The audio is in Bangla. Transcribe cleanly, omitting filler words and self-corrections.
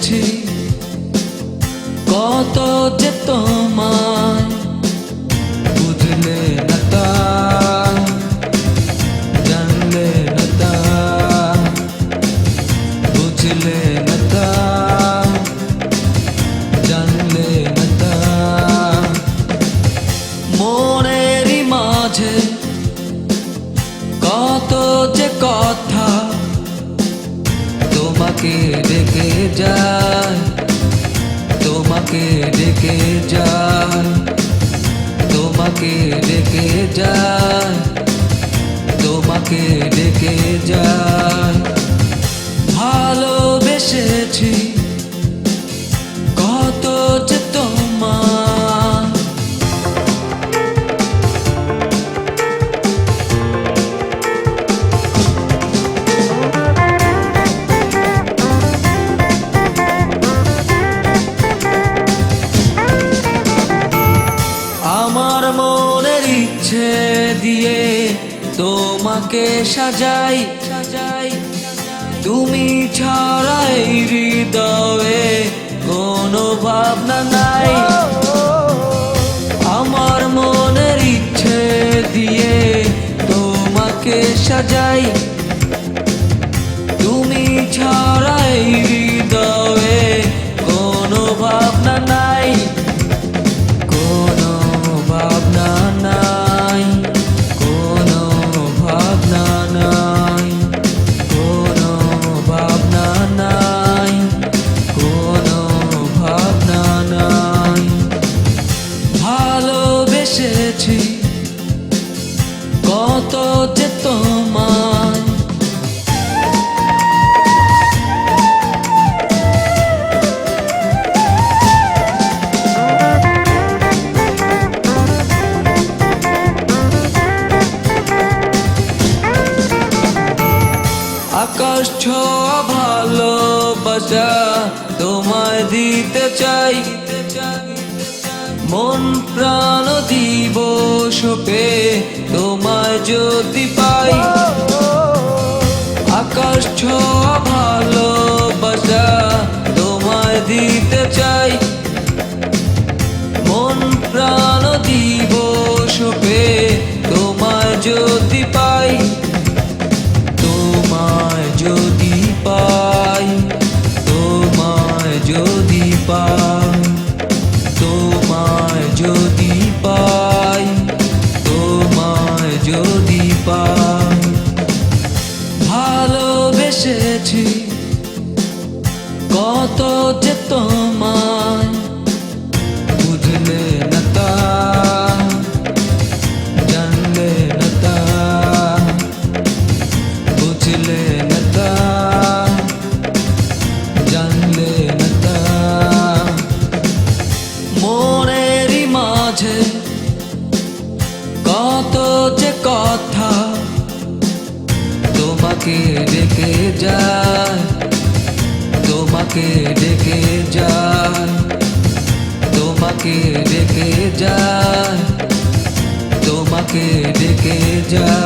বেসেছি কত যে তোমায় বুঝলে না তা, জানলে না তা, বুঝলে না তা, জানলে না তা। মনেরই মাঝে কত যে কথা তোমাকে ডেকে যায়, তোমাকে ডেকে যায়, তোমাকে ডেকে যায়, তোমাকে ডেকে যায়। ভালোবেসেছি কত যে তোমায়। আমার মনের ইচ্ছে দিয়ে তোমাকে সাজাই, তুমি ছাড়া এই হৃদয়ে কোনো ভাবনা নাই। আমার মনের ইচ্ছে দিয়ে তোমাকে সাজাই, তুমি ছাড়া এই হৃদয়ে কোনো ভাবনা নাই, কোনো ভাবনা নাই, কোনো ভাবনা নাই, কোনো ভাবনা নাই, কোনো ভাবনা নাই। ভালোবেসেছি কত যে তোমায়। আকাশ ছোঁয়া ভালোবাসা তোমায় দিতে চাই, মন প্রাণ দিবস পে তোমায় যদি পাই। আকাশ ছোঁয়া ভালোবাসা তোমায় দিতে চাই, মন প্রাণ দিবস পে তোমায় যদি পাই। তোমায় যদি পাই, তোমায় যদি পাই, তোমায় যদি পাই, তোমায় যদি পাই। ভালোবেসেছি কত যে তোমায়, বুঝলে না তা, জানলে না তা, বুঝলে না তা, জানলে না তা। মনেরই মাঝে কত যে কথা তোমাকে ডেকে যায়, তোমাকে ডেকে যায়, তোমাকে ডেকে যায়, তোমাকে ডেকে যায়।